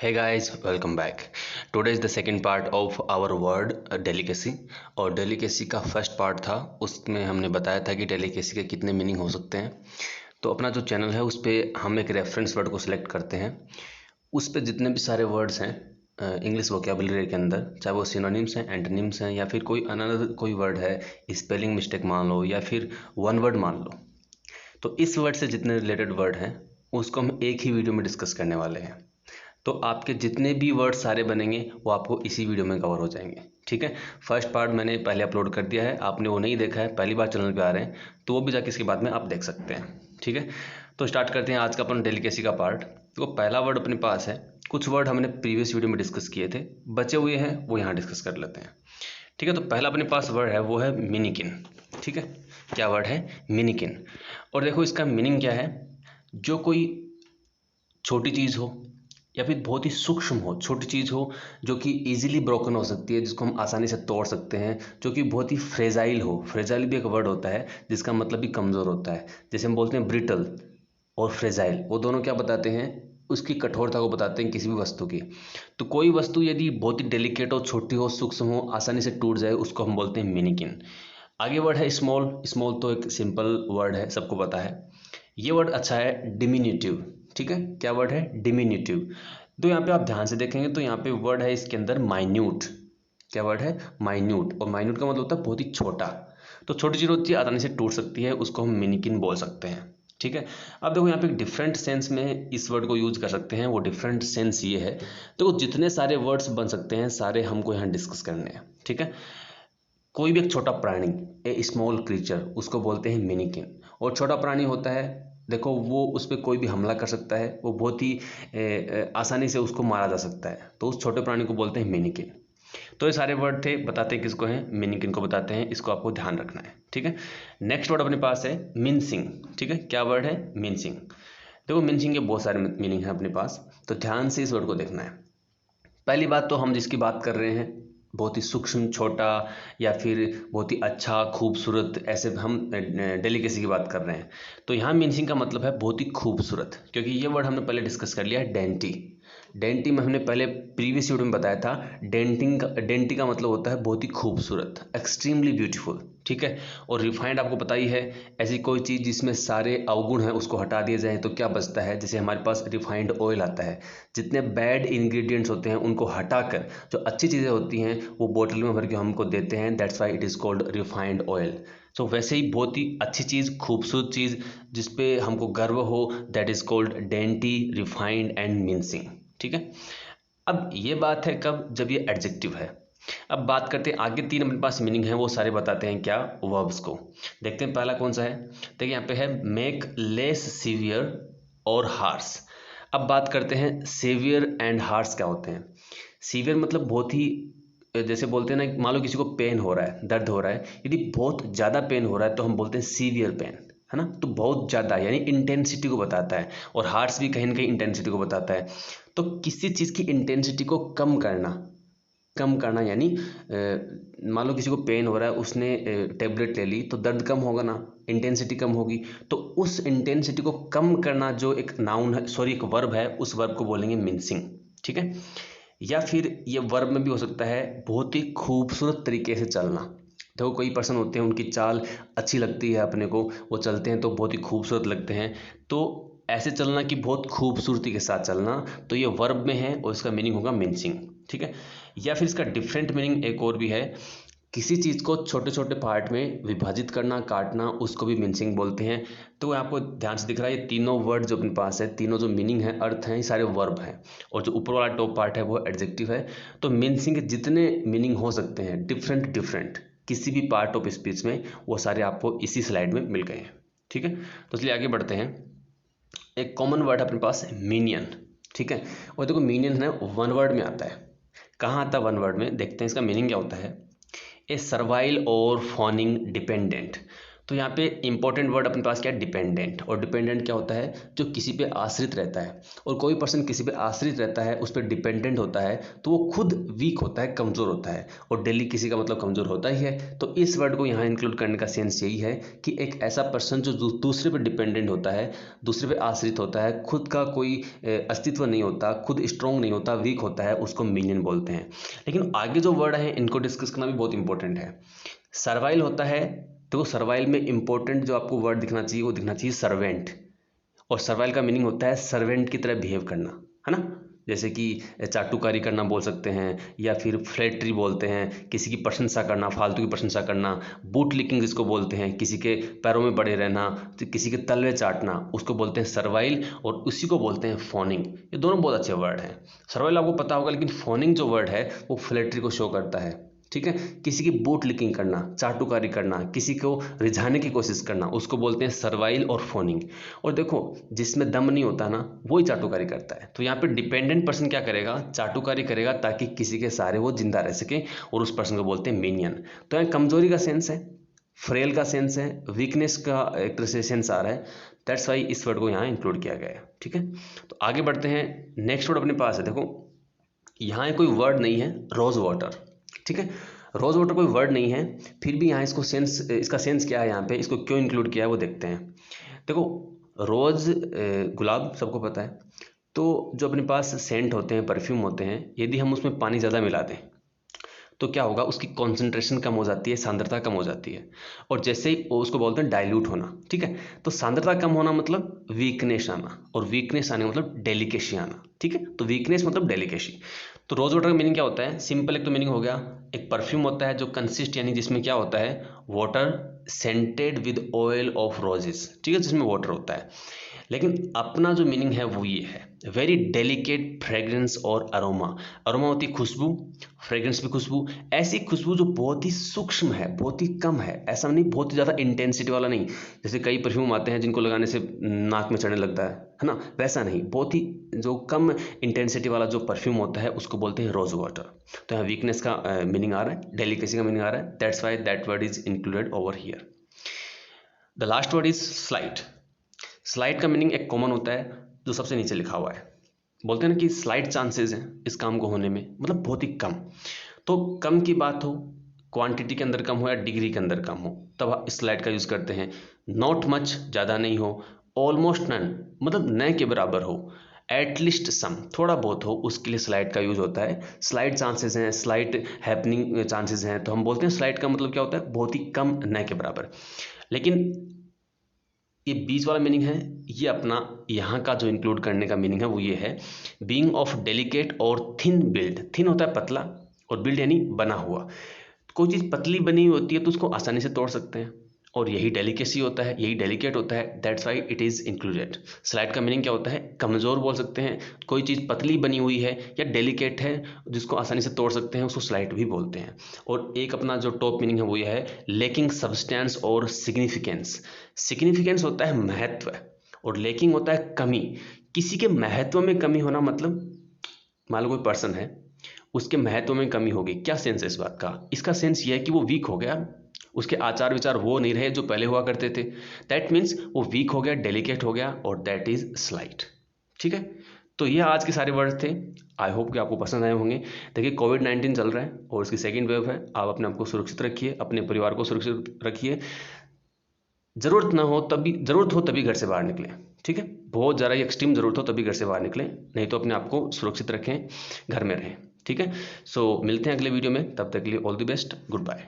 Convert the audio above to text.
Hey guys, welcome back. Today is the second part of our word delicacy और delicacy का first part था, उसमें हमने बताया था कि delicacy के कितने मीनिंग हो सकते हैं। तो अपना जो चैनल है उस पर हम एक रेफरेंस वर्ड को सिलेक्ट करते हैं, उस पर जितने भी सारे वर्ड्स हैं इंग्लिश वोकेबुलरी के अंदर, चाहे वो सिनोनिम्स हैं, एंटोनिम्स हैं, या फिर कोई अनदर कोई वर्ड है, स्पेलिंग मिस्टेक मान लो या फिर वन वर्ड मान लो, तो इस वर्ड से जितने रिलेटेड वर्ड हैं उसको हम एक ही वीडियो में डिस्कस करने वाले हैं। तो आपके जितने भी वर्ड सारे बनेंगे वो आपको इसी वीडियो में कवर हो जाएंगे। ठीक है, फर्स्ट पार्ट मैंने पहले अपलोड कर दिया है, आपने वो नहीं देखा है, पहली बार चैनल पे आ रहे हैं तो वो भी जाके इसके बाद में आप देख सकते हैं। ठीक है, तो स्टार्ट करते हैं आज का अपन डेलिकेसी का पार्ट। तो पहला वर्ड अपने पास है, कुछ वर्ड हमने प्रीवियस वीडियो में डिस्कस किए थे, बचे हुए हैं वो यहाँ डिस्कस कर लेते हैं। ठीक है, तो पहला अपने पास वर्ड है वो है मिनिकिन। ठीक है, क्या वर्ड है? मिनिकिन। और देखो इसका मीनिंग क्या है, जो कोई छोटी चीज़ हो या फिर बहुत ही सूक्ष्म हो, छोटी चीज़ हो जो कि इजीली ब्रोकन हो सकती है, जिसको हम आसानी से तोड़ सकते हैं, जो कि बहुत ही फ्रेजाइल हो। फ्रेजाइल भी एक वर्ड होता है जिसका मतलब भी कमज़ोर होता है। जैसे हम बोलते हैं ब्रिटल और फ्रेजाइल, वो दोनों क्या बताते हैं? उसकी कठोरता को बताते हैं किसी भी वस्तु की। तो कोई वस्तु यदि बहुत ही डेलिकेट हो, छोटी हो, सूक्ष्म हो, आसानी से टूट जाए, उसको हम बोलते हैं मिनिकिन। आगे वर्ड है स्मॉल। स्मॉल तो एक सिंपल वर्ड है, सबको पता है। ये वर्ड अच्छा है, डिमिन्यूटिव। ठीक है, क्या वर्ड है? डिमिन्यूटिव। तो यहाँ पे आप ध्यान से देखेंगे तो यहाँ पे वर्ड है इसके अंदर माइन्यूट। क्या वर्ड है? माइन्यूट। और माइन्यूट का मतलब होता है बहुत ही छोटा। तो छोटी चीज़ होती है, आसानी से टूट सकती है, उसको हम मिनिकिन बोल सकते हैं। ठीक है, अब देखो यहाँ पे डिफरेंट सेंस में इस वर्ड को यूज कर सकते हैं। वो डिफरेंट सेंस ये है, तो जितने सारे वर्ड्स बन सकते हैं सारे हमको यहाँ डिस्कस करने हैं। ठीक है, कोई भी एक छोटा प्राणी, ए स्मॉल क्रीचर, उसको बोलते हैं मिनिकिन। और छोटा प्राणी होता है, देखो वो उस पर कोई भी हमला कर सकता है, वो बहुत ही आसानी से उसको मारा जा सकता है, तो उस छोटे प्राणी को बोलते हैं मिनिकिन। तो ये सारे वर्ड थे, बताते हैं किसको हैं? मिनिकिन को बताते हैं, इसको आपको ध्यान रखना है। ठीक है, नेक्स्ट वर्ड अपने पास है मिनसिंग। ठीक है, क्या वर्ड है? मिनसिंग। देखो मिनसिंग के बहुत सारे मीनिंग हैं अपने पास, तो ध्यान से इस वर्ड को देखना है। पहली बात तो हम जिसकी बात कर रहे हैं, बहुत ही सूक्ष्म, छोटा, या फिर बहुत ही अच्छा, खूबसूरत, ऐसे हम डेलिकेसी की बात कर रहे हैं। तो यहाँ मीनिंग का मतलब है बहुत ही खूबसूरत, क्योंकि ये वर्ड हमने पहले डिस्कस कर लिया है, डेंटी। डेंटी में हमने पहले प्रीवियस वीडियो में बताया था, डेंटी का मतलब होता है बहुत ही खूबसूरत, एक्सट्रीमली ब्यूटीफुल। ठीक है, और रिफाइंड आपको पता ही है, ऐसी कोई चीज़ जिसमें सारे अवगुण हैं उसको हटा दिए जाए तो क्या बचता है? जैसे हमारे पास रिफाइंड ऑयल आता है, जितने बैड इंग्रेडिएंट्स होते हैं उनको हटाकर जो अच्छी चीज़ें होती हैं वो बोतल में भर के हमको देते हैं, that's why it is called refined oil. So वैसे ही बहुत ही अच्छी चीज़, खूबसूरत चीज़ जिसपे हमको गर्व हो, that is called dainty, refined and mincing. ठीक है, अब ये बात है कब? जब ये एडजेक्टिव है। अब बात करते हैं आगे, तीन अपने पास मीनिंग है, वो सारे बताते हैं क्या? वर्ब्स को। देखते हैं पहला कौन सा है। देखिए यहाँ पे है मेक लेस सीवियर और हार्श। अब बात करते हैं सीवियर एंड हार्श क्या होते हैं। सीवियर मतलब बहुत ही, जैसे बोलते हैं ना, मान लो किसी को पेन हो रहा है, दर्द हो रहा है, यदि बहुत ज़्यादा पेन हो रहा है तो हम बोलते हैं सीवियर पेन, है ना। तो बहुत ज़्यादा यानी इंटेंसिटी को बताता है, और हार्श भी कहीं ना कहीं इंटेंसिटी को बताता है। तो किसी चीज़ की इंटेंसिटी को कम करना, कम करना यानी मान लो किसी को पेन हो रहा है, उसने टेबलेट ले ली तो दर्द कम होगा ना, इंटेंसिटी कम होगी। तो उस इंटेंसिटी को कम करना जो एक नाउन है, सॉरी एक वर्ब है, उस वर्ब को बोलेंगे मिनसिंग। ठीक है, या फिर ये वर्ब में भी हो सकता है बहुत ही खूबसूरत तरीके से चलना। देखो कोई पर्सन होते हैं, उनकी चाल अच्छी लगती है अपने को, वो चलते हैं तो बहुत ही खूबसूरत लगते हैं। तो ऐसे चलना कि बहुत खूबसूरती के साथ चलना, तो ये वर्ब में है और इसका मीनिंग होगा मिनसिंग। ठीक है, या फिर इसका डिफरेंट मीनिंग एक और भी है, किसी चीज़ को छोटे छोटे पार्ट में विभाजित करना, काटना, उसको भी मिनसिंग बोलते हैं। तो आपको ध्यान से दिख रहा है ये तीनों वर्ड जो अपने पास है, तीनों जो मीनिंग है, अर्थ हैं, ये सारे वर्ब हैं, और जो ऊपर वाला टॉप पार्ट है वो एडजेक्टिव है। तो मिनसिंग के जितने मीनिंग हो सकते हैं डिफरेंट डिफरेंट किसी भी पार्ट ऑफ स्पीच में, वो सारे आपको इसी स्लाइड में मिल गए हैं। ठीक है, तो इसलिए आगे बढ़ते हैं। एक कॉमन वर्ड अपने पास है मीनियन। ठीक है, और देखो मीनियन है वन वर्ड में आता है। कहाँ आता है? वन वर्ड में। देखते हैं इसका मीनिंग क्या होता है। ए सर्वाइल और फॉनिंग डिपेंडेंट। तो यहाँ पे इंपॉर्टेंट वर्ड अपने पास क्या है, डिपेंडेंट। और डिपेंडेंट क्या होता है, जो किसी पे आश्रित रहता है। और कोई पर्सन किसी पे आश्रित रहता है, उस पर डिपेंडेंट होता है, तो वो खुद वीक होता है, कमज़ोर होता है। और डेलीकेसी का मतलब कमज़ोर होता ही है। तो इस वर्ड को यहाँ इंक्लूड करने का सेंस यही है कि एक ऐसा पर्सन जो दूसरे पे डिपेंडेंट होता है, दूसरे पे आश्रित होता है, खुद का कोई अस्तित्व नहीं होता, खुद स्ट्रॉन्ग नहीं होता, वीक होता है, उसको मीनियन बोलते हैं। लेकिन आगे जो वर्ड है इनको डिस्कस करना भी बहुत इंपॉर्टेंट है। सर्वाइल होता है, तो सर्वाइल में इंपॉर्टेंट जो आपको वर्ड दिखना चाहिए वो दिखना चाहिए सर्वेंट। और सर्वाइल का मीनिंग होता है सर्वेंट की तरह बिहेव करना, है ना। जैसे कि चाटुकारी करना बोल सकते हैं, या फिर फ्लैटरी बोलते हैं, किसी की प्रशंसा करना, फालतू की प्रशंसा करना। बूट लिकिंग जिसको बोलते हैं, किसी के पैरों में पड़े रहना, तो किसी के तलवे चाटना, उसको बोलते हैं सर्वाइल। और उसी को बोलते हैं फोनिंग। ये दोनों बहुत अच्छे वर्ड हैं। सर्वाइल आपको पता होगा, लेकिन फोनिंग जो वर्ड है वो फ्लैटरी को शो करता है, ठीक है। किसी की बूट लिकिंग करना, चाटुकारी करना, किसी को रिझाने की कोशिश करना, उसको बोलते हैं सर्वाइल और फोनिंग। और देखो, जिसमें दम नहीं होता ना, वही चाटुकारी करता है। तो यहाँ पे डिपेंडेंट पर्सन क्या करेगा, चाटुकारी करेगा, ताकि किसी के सहारे वो जिंदा रह सके, और उस पर्सन को बोलते हैं मीनियन। तो यहाँ कमजोरी का सेंस है, फ्रेल का सेंस है, वीकनेस का एक तरह से सेंस आ रहा है। दैट्स वाई इस वर्ड को यहाँ इंक्लूड किया गया है, ठीक है। तो आगे बढ़ते हैं। नेक्स्ट वर्ड अपने पास है, देखो यहाँ कोई वर्ड नहीं है, रोज वाटर, ठीक है। रोज वाटर कोई वर्ड नहीं है, फिर भी यहाँ इसको सेंस, इसका सेंस क्या है, यहाँ पे इसको क्यों इंक्लूड किया है वो देखते हैं। देखो, रोज गुलाब सबको पता है। तो जो अपने पास सेंट होते हैं, परफ्यूम होते हैं, यदि हम उसमें पानी ज़्यादा मिला दें तो क्या होगा, उसकी कॉन्सेंट्रेशन कम हो जाती है, सांद्रता कम हो जाती है। और जैसे ही उसको बोलते हैं डाइल्यूट होना, ठीक है। तो सांद्रता कम होना मतलब वीकनेस आना, और वीकनेस आने मतलब डेलिकेसी आना, ठीक है। तो वीकनेस मतलब डेलिकेसी। तो रोज वाटर का मीनिंग क्या होता है, सिंपल एक तो मीनिंग हो गया, एक परफ्यूम होता है जो कंसिस्ट, यानी जिसमें क्या होता है, water scented with oil of roses, ठीक है, जिसमें वाटर होता है। लेकिन अपना जो मीनिंग है वो ये है, वेरी डेलिकेट फ्रेग्रेंस और अरोमा। अरोमा होती है खुशबू, फ्रेग्रेंस भी खुशबू, ऐसी खुशबू जो बहुत ही सूक्ष्म है, बहुत ही कम है, ऐसा नहीं बहुत ही ज़्यादा इंटेंसिटी वाला नहीं। जैसे कई परफ्यूम आते हैं जिनको लगाने से नाक में चढ़ने लगता है ना, वैसा नहीं, बहुत ही जो कम इंटेंसिटी वाला जो परफ्यूम होता है उसको बोलते हैं रोज वाटर। तो यहाँ वीकनेस का मीनिंग आ रहा है, डेलिकेसी का मीनिंग आ रहा है, that's why that word is included over here. The last word is slight. Slight का मीनिंग एक कॉमन होता है जो सबसे नीचे लिखा हुआ है। बोलते हैं ना कि स्लाइट चांसेस हैं इस काम को होने में, मतलब बहुत ही कम। तो कम की बात हो, क्वांटिटी के अंदर कम हो या डिग्री के अंदर कम हो, तब स्लाइट का यूज़ करते हैं। नॉट मच, ज़्यादा नहीं हो। ऑलमोस्ट नन, मतलब न के बराबर हो। एटलीस्ट सम, थोड़ा बहुत हो, उसके लिए स्लाइट का यूज़ होता है। स्लाइट चांसेस हैं, स्लाइट हैपनिंग चांसेस हैं, तो हम बोलते हैं स्लाइट का मतलब क्या होता है, बहुत ही कम, न के बराबर। लेकिन ये बीच वाला मीनिंग है, ये अपना यहाँ का जो इंक्लूड करने का मीनिंग है वो ये है, बीइंग ऑफ डेलिकेट और थिन बिल्ड। थिन होता है पतला, और बिल्ड यानी बना हुआ। कोई चीज़ पतली बनी हुई होती है तो उसको आसानी से तोड़ सकते हैं, और यही डेलिकेसी होता है, यही डेलिकेट होता है, that's why it is included. Slight का मीनिंग क्या होता है, कमज़ोर बोल सकते हैं। कोई चीज़ पतली बनी हुई है या डेलिकेट है जिसको आसानी से तोड़ सकते हैं, उसको स्लाइट भी बोलते हैं। और एक अपना जो टॉप मीनिंग है वो ये है, लेकिंग सब्सटेंस और सिग्निफिकेंस। सिग्निफिकेंस होता है महत्व, और लेकिंग होता है कमी। किसी के महत्व में कमी होना मतलब, मान लो कोई पर्सन है, उसके महत्व में कमी होगी, क्या सेंस है इस बात का, इसका सेंस ये है कि वो वीक हो गया, उसके आचार विचार वो नहीं रहे जो पहले हुआ करते थे। दैट मीन्स वो वीक हो गया, डेलिकेट हो गया, और दैट इज स्लाइट, ठीक है। तो ये आज के सारे वर्ड थे। आई होप कि आपको पसंद आए होंगे। देखिए, कोविड-19 चल रहा है और इसकी सेकेंड वेव है। आप अपने आप को सुरक्षित रखिए, अपने परिवार को सुरक्षित रखिए। ज़रूरत हो तभी घर से बाहर निकलें, ठीक है। बहुत ज़्यादा एक्सट्रीम ज़रूरत हो तभी घर से बाहर निकलें, नहीं तो अपने आप को सुरक्षित रखें, घर में रहें, ठीक है। सो मिलते हैं अगले वीडियो में, तब तक के लिए all the best, good bye.